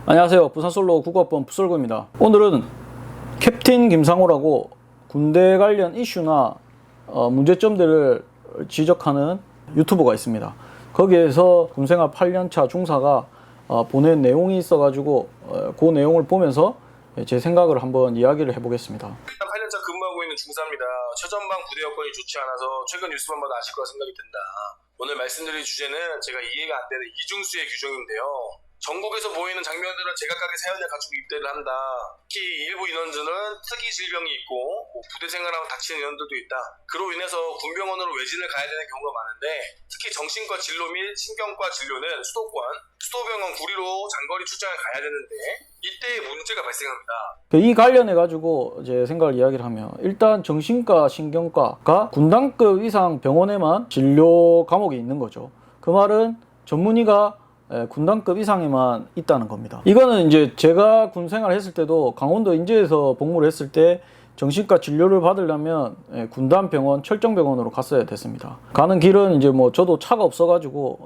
안녕하세요. 부산솔로 국어학번 부설구입니다. 오늘은 캡틴 김상호라고 군대 관련 이슈나 문제점들을 지적하는 유튜버가 있습니다. 거기에서 군생활 8년차 중사가 보낸 내용이 있어가지고 그 내용을 보면서 제 생각을 한번 이야기를 해보겠습니다. 일단 8년차 근무하고 있는 중사입니다. 최전방 부대 여건이 좋지 않아서 최근 뉴스만 봐도 아실 거라 생각이 든다. 오늘 말씀드릴 주제는 제가 이해가 안 되는 이중수의 규정인데요. 전국에서 보이는 장면들은 제각각의 사연을 가지고 입대를 한다. 특히 일부 인원들은 특이 질병이 있고 부대 생활하고 닥치는 인원들도 있다. 그로 인해서 군병원으로 외진을 가야 되는 경우가 많은데 특히 정신과 진료 및 신경과 진료는 수도병원 구리로 장거리 출장을 가야 되는데 이때 문제가 발생합니다. 이 관련해 가지고 제 생각을 이야기를 하면 일단 정신과 신경과가 군단급 이상 병원에만 진료 과목이 있는 거죠. 그 말은 전문의가 군단급 이상에만 있다는 겁니다. 이거는 이제 제가 군 생활을 했을 때도 강원도 인제에서 복무를 했을 때 정신과 진료를 받으려면 군단 병원, 철정병원으로 갔어야 됐습니다. 가는 길은 이제 뭐 저도 차가 없어가지고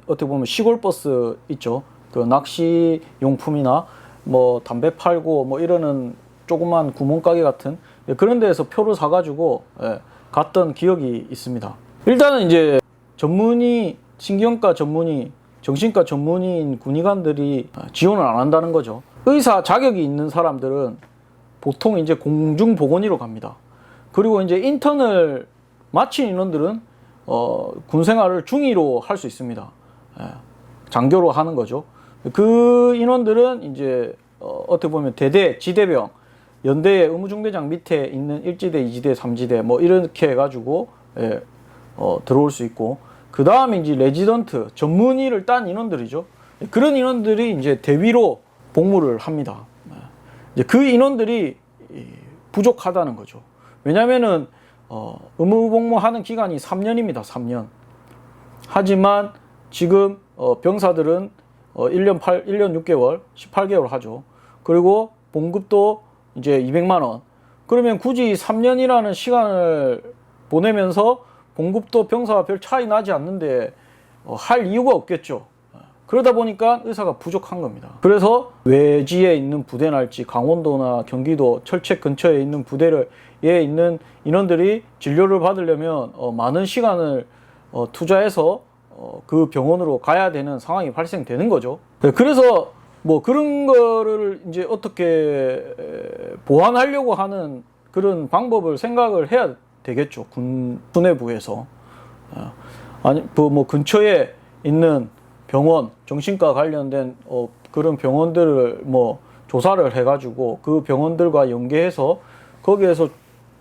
어떻게 보면 시골 버스 있죠. 그 낚시 용품이나 뭐 담배 팔고 뭐 이러는 조그만 구멍가게 같은 그런 데에서 표를 사가지고 갔던 기억이 있습니다. 일단은 이제 전문의, 신경과 전문의, 정신과 전문의인 군의관들이 지원을 안 한다는 거죠. 의사 자격이 있는 사람들은 보통 이제 공중보건의로 갑니다. 그리고 이제 인턴을 마친 인원들은 군 생활을 중의로 할 수 있습니다. 장교로 하는 거죠. 그 인원들은 이제 어떻게 보면 대대, 지대병, 연대의 의무중대장 밑에 있는 1지대, 2지대, 3지대 뭐 이렇게 해가지고 들어올 수 있고, 그 다음에 이제 레지던트, 전문의를 딴 인원들이죠. 그런 인원들이 이제 대위로 복무를 합니다. 이제 그 인원들이 부족하다는 거죠. 왜냐면은, 의무 복무하는 기간이 3년입니다. 3년. 하지만 지금, 병사들은, 1년 6개월, 18개월 하죠. 그리고 봉급도 이제 200만원. 그러면 굳이 3년이라는 시간을 보내면서 봉급도 병사와 별 차이 나지 않는데 할 이유가 없겠죠. 그러다 보니까 의사가 부족한 겁니다. 그래서 외지에 있는 부대날지 강원도나 경기도 철책 근처에 있는 부대에 있는 인원들이 진료를 받으려면 많은 시간을 투자해서 그 병원으로 가야 되는 상황이 발생되는 거죠. 그래서 뭐 그런 거를 이제 어떻게 보완하려고 하는 그런 방법을 생각을 해야 되겠죠. 군 수뇌부에서. 아니 뭐 근처에 있는 병원, 정신과 관련된 그런 병원들을 뭐 조사를 해가지고 그 병원들과 연계해서 거기에서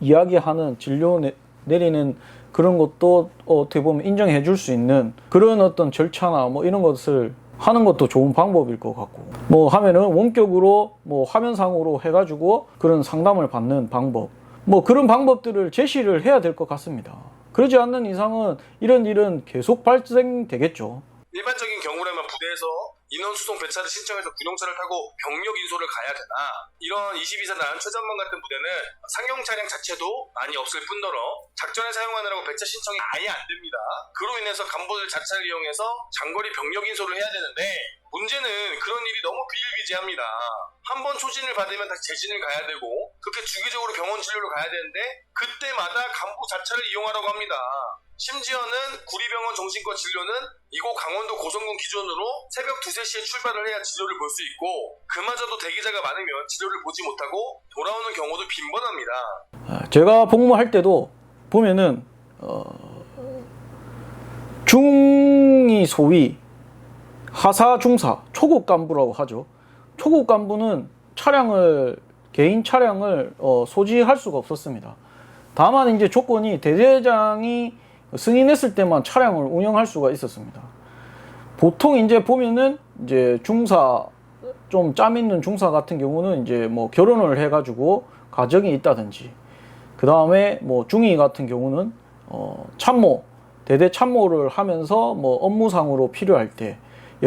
이야기하는 진료 내리는 그런 것도 어떻게 보면 인정해 줄 수 있는 그런 어떤 절차나 뭐 이런 것을 하는 것도 좋은 방법일 것 같고, 뭐 하면은 원격으로 뭐 화면상으로 해가지고 그런 상담을 받는 방법, 뭐 그런 방법들을 제시를 해야 될 것 같습니다. 그러지 않는 이상은 이런 일은 계속 발생되겠죠. 일반적인 경우라면 부대에서 인원 수송 배차를 신청해서 군용차를 타고 병력 인솔을 가야 되나, 이런 22사단 최전방 같은 부대는 상용 차량 자체도 많이 없을 뿐더러 작전에 사용하느라고 배차 신청이 아예 안 됩니다. 그로 인해서 간부들 자차를 이용해서 장거리 병력 인솔을 해야 되는데, 문제는 그런 일이 너무 비일비재합니다. 한 번 초진을 받으면 다시 재진을 가야 되고, 그렇게 주기적으로 병원 진료를 가야 되는데 그때마다 간부 자차를 이용하라고 합니다. 심지어는 구리병원 정신과 진료는 이곳 강원도 고성군 기준으로 새벽 2, 3시에 출발을 해야 진료를 볼 수 있고, 그마저도 대기자가 많으면 진료를 보지 못하고 돌아오는 경우도 빈번합니다. 제가 복무할 때도 보면은 중위 소위 하사 중사, 초급 간부라고 하죠. 초급 간부는 개인 차량을 소지할 수가 없었습니다. 다만 이제 조건이 대대장이 승인했을 때만 차량을 운영할 수가 있었습니다. 보통 이제 보면은 이제 중사, 좀 짬 있는 중사 같은 경우는 이제 뭐 결혼을 해가지고 가정이 있다든지, 그 다음에 뭐 중위 같은 경우는 참모, 대대 참모를 하면서 뭐 업무상으로 필요할 때,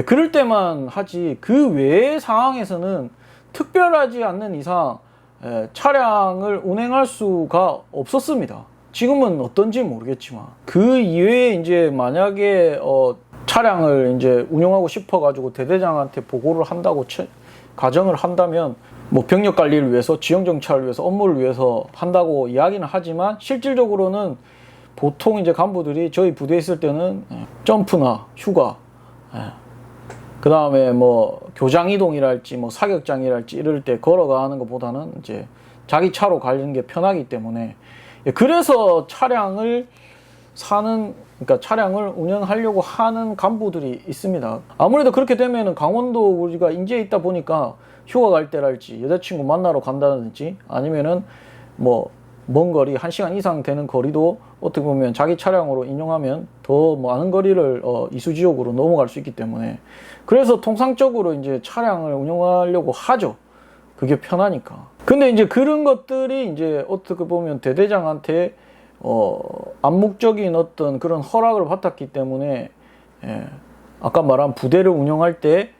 그럴 때만 하지 그 외의 상황에서는 특별하지 않는 이상 차량을 운행할 수가 없었습니다. 지금은 어떤지 모르겠지만 그 이외에 이제 만약에 차량을 이제 운영하고 싶어가지고 대대장한테 보고를 한다고 가정을 한다면 뭐 병력 관리를 위해서, 지형 정찰을 위해서, 업무를 위해서 한다고 이야기는 하지만 실질적으로는 보통 이제 간부들이 저희 부대에 있을 때는 점프나 휴가, 그 다음에 뭐 교장 이동이랄지 뭐 사격장이랄지 이럴 때 걸어가는 것보다는 이제 자기 차로 가는 게 편하기 때문에, 그래서 차량을 그러니까 차량을 운영하려고 하는 간부들이 있습니다. 아무래도 그렇게 되면은 강원도 우리가 인제에 있다 보니까 휴가 갈 때랄지 여자친구 만나러 간다든지 아니면은 뭐 먼 거리 1시간 이상 되는 거리도 어떻게 보면 자기 차량으로 인용하면 더 많은 거리를 이수지역으로 넘어갈 수 있기 때문에, 그래서 통상적으로 이제 차량을 운영하려고 하죠. 그게 편하니까. 근데 이제 그런 것들이 이제 어떻게 보면 대대장한테 암묵적인 어떤 그런 허락을 받았기 때문에, 아까 말한 부대를 운영할 때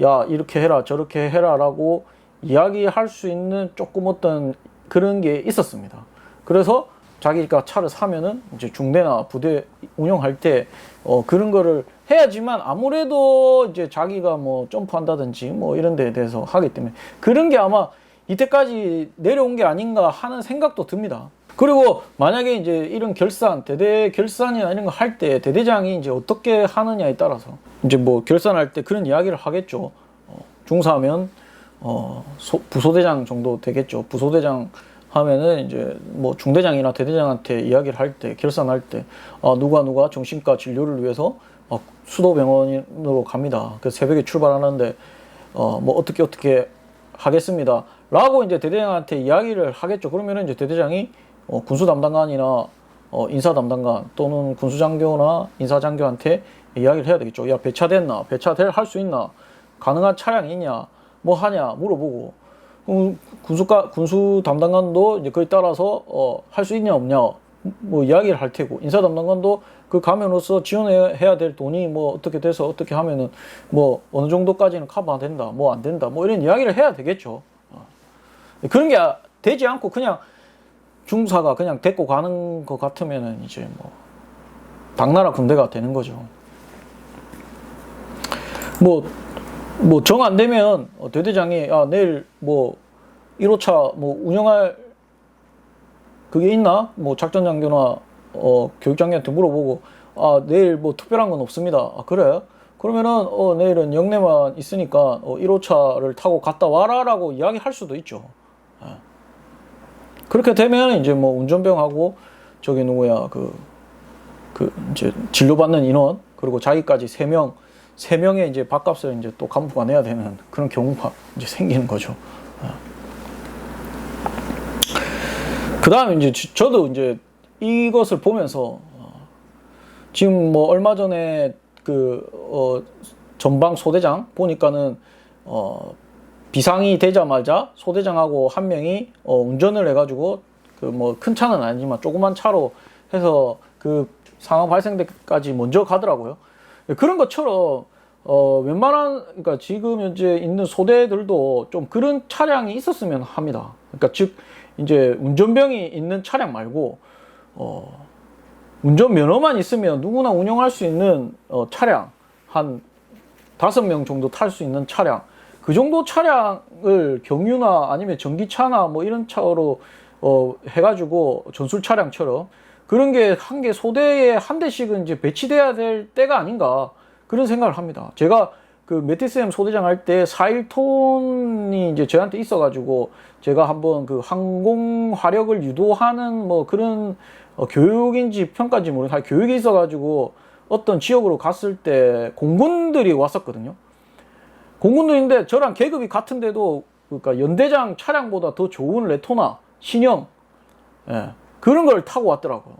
야 이렇게 해라 저렇게 해라 라고 이야기할 수 있는 조금 어떤 그런 게 있었습니다. 그래서 자기가 차를 사면은 이제 중대나 부대 운영할 때 그런 거를 해야지만, 아무래도 이제 자기가 뭐 점프한다든지 뭐 이런 데에 대해서 하기 때문에 그런 게 아마 이때까지 내려온 게 아닌가 하는 생각도 듭니다. 그리고 만약에 이제 이런 대대 결산이나 이런 거 할 때 대대장이 이제 어떻게 하느냐에 따라서 이제 뭐 결산할 때 그런 이야기를 하겠죠. 중사면 부소대장 정도 되겠죠. 부소대장 하면은 이제 뭐 중대장이나 대대장한테 이야기를 할 때, 결산할 때, 누가 정신과 진료를 위해서 수도병원으로 갑니다. 그래서 새벽에 출발하는데 뭐 어떻게 하겠습니다 라고 이제 대대장한테 이야기를 하겠죠. 그러면은 이제 대대장이 군수 담당관이나 인사 담당관 또는 군수장교나 인사장교한테 이야기를 해야 되겠죠. 야, 배차됐나? 할 수 있나? 가능한 차량이 있냐? 뭐 하냐? 물어보고, 군수 담당관도 이제 그에 따라서 할 수 있냐 없냐 뭐 이야기를 할 테고, 인사 담당관도 그 가면으로서 지원해야 될 돈이 뭐 어떻게 돼서 어떻게 하면은 뭐 어느 정도까지는 커버가 된다, 뭐 안 된다, 뭐 이런 이야기를 해야 되겠죠. 그런 게 되지 않고 그냥 중사가 그냥 데리고 가는 것 같으면은 이제 뭐 당나라 군대가 되는 거죠. 뭐 정 안 되면 대대장이 내일 뭐 1호차 뭐 운영할 그게 있나? 뭐 작전장교나 교육장교한테 물어보고, 내일 뭐 특별한 건 없습니다. 그래? 그러면은 내일은 영내만 있으니까 1호차를 타고 갔다 와라 라고 이야기할 수도 있죠. 그렇게 되면 이제 뭐 운전병하고 저기 누구야 그 이제 진료받는 인원, 그리고 자기까지 3명의 이제 밥값을 이제 또 간부가 내야 되는 그런 경우가 이제 생기는 거죠. 그 다음에 이제 저도 이제 이것을 보면서 지금 뭐 얼마 전에 전방 소대장 보니까는 비상이 되자마자 소대장하고 한 명이 운전을 해가지고 그 뭐 큰 차는 아니지만 조그만 차로 해서 그 상황 발생될 때까지 먼저 가더라고요. 그런 것처럼 웬만한, 그러니까 지금 현재 있는 소대들도 좀 그런 차량이 있었으면 합니다. 그러니까 즉 이제 운전병이 있는 차량 말고 운전 면허만 있으면 누구나 운영할 수 있는 차량 한 5명 정도 탈 수 있는 차량, 그 정도 차량을 경유나 아니면 전기차나 뭐 이런 차로 해가지고 전술 차량처럼 그런 게 한 개 소대에 한 대씩은 이제 배치돼야 될 때가 아닌가 그런 생각을 합니다. 제가 그 메티스엠 소대장 할 때 4.1톤이 이제 저한테 있어가지고 제가 한번 그 항공 화력을 유도하는 뭐 그런 교육인지 평가인지 모르겠는데 교육이 있어가지고 어떤 지역으로 갔을 때 공군들이 왔었거든요. 공군들인데 저랑 계급이 같은데도 그러니까 연대장 차량보다 더 좋은 레토나 신형 그런 걸 타고 왔더라고요.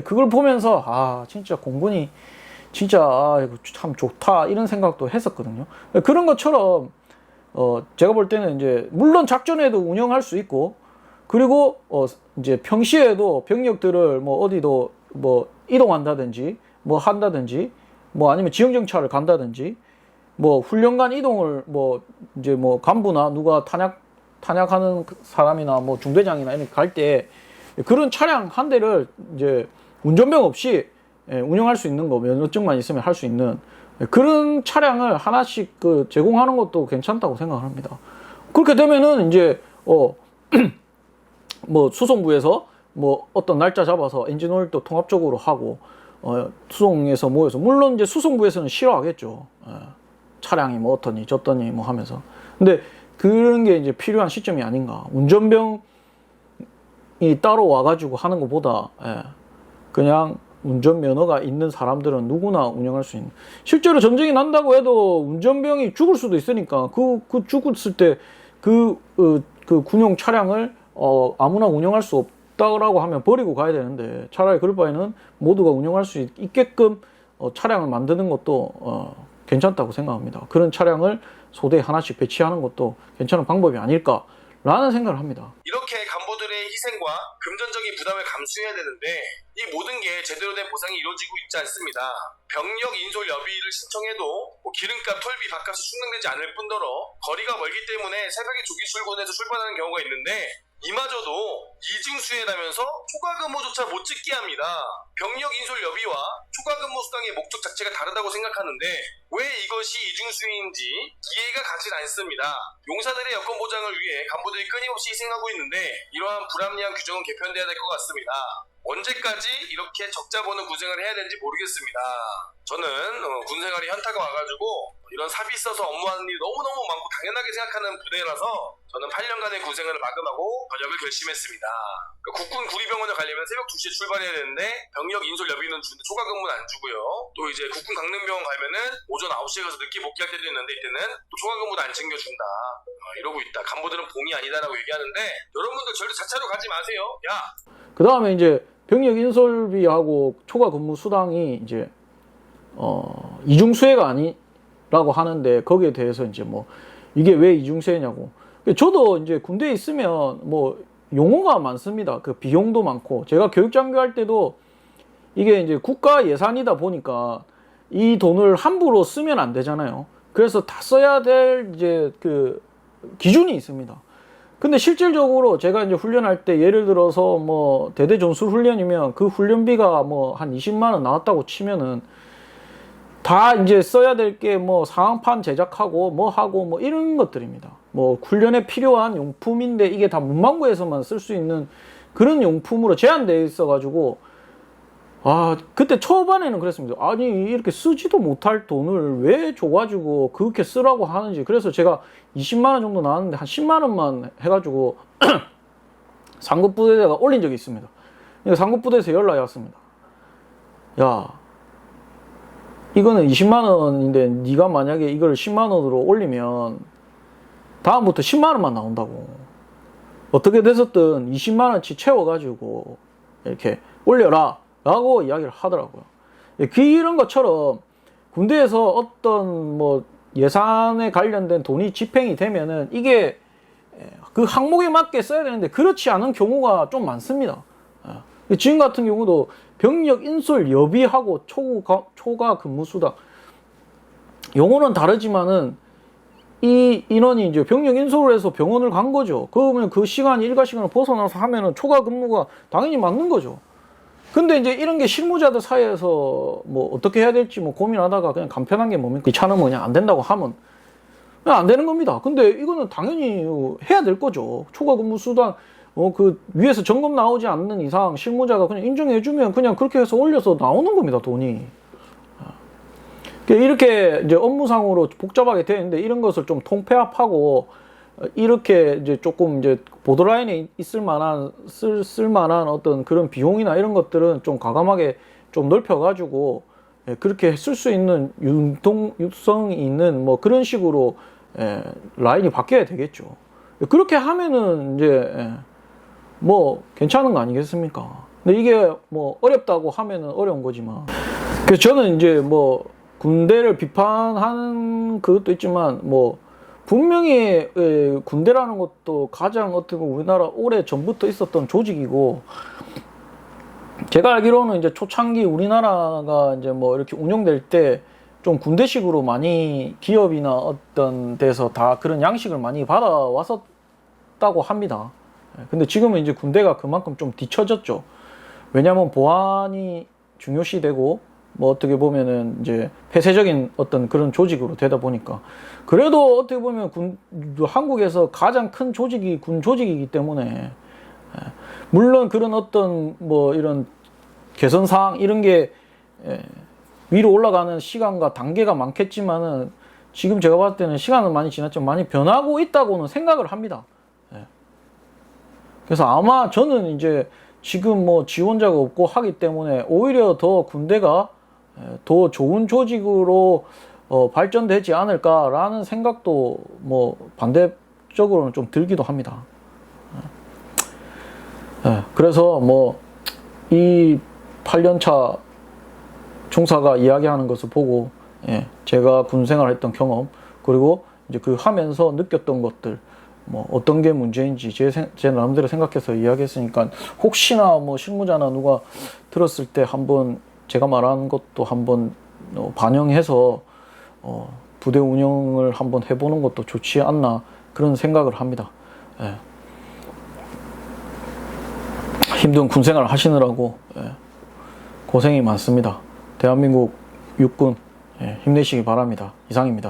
그걸 보면서 진짜 공군이 진짜 참 좋다 이런 생각도 했었거든요. 그런 것처럼 제가 볼 때는 이제 물론 작전에도 운영할 수 있고, 그리고 이제 평시에도 병력들을 뭐 어디도 뭐 이동한다든지 뭐 한다든지 뭐 아니면 지형정찰을 간다든지 뭐 훈련관 이동을 뭐 이제 뭐 간부나 누가 탄약하는 사람이나 뭐 중대장이나 이렇게 갈 때 그런 차량 한 대를 이제 운전병 없이 운영할 수 있는 거, 면허증만 있으면 할 수 있는 그런 차량을 하나씩 제공하는 것도 괜찮다고 생각합니다. 그렇게 되면은 이제 뭐 수송부에서 뭐 어떤 날짜 잡아서 엔진오일도 통합적으로 하고 수송에서 모여서, 물론 이제 수송부에서는 싫어하겠죠. 차량이 뭐 어떠니 저떠니 뭐 하면서. 근데 그런 게 이제 필요한 시점이 아닌가. 운전병이 따로 와가지고 하는 것보다 그냥 운전면허가 있는 사람들은 누구나 운영할 수 있는, 실제로 전쟁이 난다고 해도 운전병이 죽을 수도 있으니까 그 죽었을 때 그 군용 차량을 아무나 운영할 수 없다라고 하면 버리고 가야 되는데, 차라리 그럴 바에는 모두가 운영할 수 있게끔 차량을 만드는 것도 괜찮다고 생각합니다. 그런 차량을 소대에 하나씩 배치하는 것도 괜찮은 방법이 아닐까라는 생각을 합니다. 이렇게 간부들의 희생과 금전적인 부담을 감수해야 되는데 이 모든 게 제대로 된 보상이 이루어지고 있지 않습니다. 병력 인솔 여비를 신청해도 기름값, 톨비, 밥값이 충당되지 않을 뿐더러 거리가 멀기 때문에 새벽에 조기 출근해서 출발하는 경우가 있는데, 이마저도 이중수혜라면서 초과근무조차 못 찍게 합니다. 병력 인솔 여비와 초과근무 수당의 목적 자체가 다르다고 생각하는데 왜 이것이 이중수혜인지 이해가 가질 않습니다. 용사들의 여건 보장을 위해 간부들이 끊임없이 희생하고 있는데 이러한 불합리한 규정은 개편돼야 될 것 같습니다. 언제까지 이렇게 적자 보는 군생활을 해야 되는지 모르겠습니다. 저는 군 생활이 현타가 와가지고 이런 삽이 있어서 업무하는 일이 너무너무 많고 당연하게 생각하는 부대라서 저는 8년간의 군 생활을 마감하고 전역을 결심했습니다. 국군 구리병원에 가려면 새벽 2시에 출발해야 되는데 병력 인솔 여비는 주는데 초과근무는 안 주고요. 또 이제 국군 강릉병원 가면은 오전 9시에 가서 늦게 복귀할 때도 있는데 이때는 또 초과근무도 안 챙겨준다. 이러고 있다. 간부들은 봉이 아니다라고 얘기하는데 여러분들 절대 자차로 가지 마세요. 그 다음에 이제 병력 인솔비하고 초과 근무 수당이 이제 이중수혜가 아니라고 하는데, 거기에 대해서 이제 뭐 이게 왜 이중수혜냐고. 저도 이제 군대에 있으면 뭐 용어가 많습니다. 그 비용도 많고, 제가 교육장교할 때도 이게 이제 국가 예산이다 보니까 이 돈을 함부로 쓰면 안 되잖아요. 그래서 다 써야 될 이제 그 기준이 있습니다. 근데 실질적으로 제가 이제 훈련할 때 예를 들어서 뭐 대대 전술 훈련이면 그 훈련비가 뭐 한 20만 원 나왔다고 치면은 다 이제 써야 될 게 뭐 상황판 제작하고 뭐 하고 뭐 이런 것들입니다. 뭐 훈련에 필요한 용품인데 이게 다 문방구에서만 쓸 수 있는 그런 용품으로 제한되어 있어 가지고, 그때 초반에는 그랬습니다. 아니 이렇게 쓰지도 못할 돈을 왜 줘가지고 그렇게 쓰라고 하는지. 그래서 제가 20만 원 정도 나왔는데 한 10만 원만 해가지고 상급부대에다가 올린 적이 있습니다. 상급부대에서 연락이 왔습니다. 야, 이거는 20만 원인데 네가 만약에 이걸 10만 원으로 올리면 다음부터 10만 원만 나온다고. 어떻게 됐었든 20만 원치 채워가지고 이렇게 올려라 라고 이야기를 하더라고요. 이런 것처럼 군대에서 어떤 뭐 예산에 관련된 돈이 집행이 되면은 이게 그 항목에 맞게 써야 되는데 그렇지 않은 경우가 좀 많습니다. 지금 같은 경우도 병력 인솔 여비하고 초과 근무 수당, 용어는 다르지만은 이 인원이 이제 병력 인솔을 해서 병원을 간 거죠. 그러면 그 시간, 일과 시간을 벗어나서 하면은 초과 근무가 당연히 맞는 거죠. 근데 이제 이런 게 실무자들 사이에서 뭐 어떻게 해야 될지 뭐 고민하다가 그냥 간편한 게 뭡니까? 이 차는 뭐냐, 안 된다고 하면 그냥 안 되는 겁니다. 근데 이거는 당연히 해야 될 거죠. 초과 근무 수당 그 위에서 점검 나오지 않는 이상 실무자가 그냥 인정해주면 그냥 그렇게 해서 올려서 나오는 겁니다, 돈이. 이렇게 이제 업무상으로 복잡하게 되는데 이런 것을 좀 통폐합하고 이렇게 이제 조금 이제 보더라인에 있을 만한 쓸 만한 어떤 그런 비용이나 이런 것들은 좀 과감하게 좀 넓혀가지고 그렇게 쓸 수 있는 융통성이 있는 뭐 그런 식으로 라인이 바뀌어야 되겠죠. 그렇게 하면은 이제 뭐 괜찮은 거 아니겠습니까? 근데 이게 뭐 어렵다고 하면은 어려운 거지만, 그래서 저는 이제 뭐 군대를 비판하는 그것도 있지만 뭐 분명히 군대라는 것도 가장 어떻게 보면 우리나라 오래 전부터 있었던 조직이고, 제가 알기로는 이제 초창기 우리나라가 이제 뭐 이렇게 운영될 때 좀 군대식으로 많이 기업이나 어떤 데서 다 그런 양식을 많이 받아왔었다고 합니다. 근데 지금은 이제 군대가 그만큼 좀 뒤처졌죠. 왜냐하면 보안이 중요시되고 뭐 어떻게 보면은 이제 폐쇄적인 어떤 그런 조직으로 되다 보니까 그래도 어떻게 보면 한국에서 가장 큰 조직이 군 조직이기 때문에 물론 그런 어떤 뭐 이런 개선 사항 이런 게 위로 올라가는 시간과 단계가 많겠지만은 지금 제가 봤을 때는 시간은 많이 지났지만 많이 변하고 있다고는 생각을 합니다. 그래서 아마 저는 이제 지금 뭐 지원자가 없고 하기 때문에 오히려 더 군대가 더 좋은 조직으로 발전되지 않을까라는 생각도 뭐 반대적으로는 좀 들기도 합니다. 그래서 뭐 이 8년차 중사가 이야기하는 것을 보고 제가 군 생활했던 경험 그리고 이제 그 하면서 느꼈던 것들 뭐 어떤 게 문제인지 제 나름대로 생각해서 이야기했으니까 혹시나 뭐 실무자나 누가 들었을 때 한번 제가 말한 것도 한번 반영해서 부대 운영을 한번 해보는 것도 좋지 않나 그런 생각을 합니다. 힘든 군생활 하시느라고 고생이 많습니다. 대한민국 육군 힘내시기 바랍니다. 이상입니다.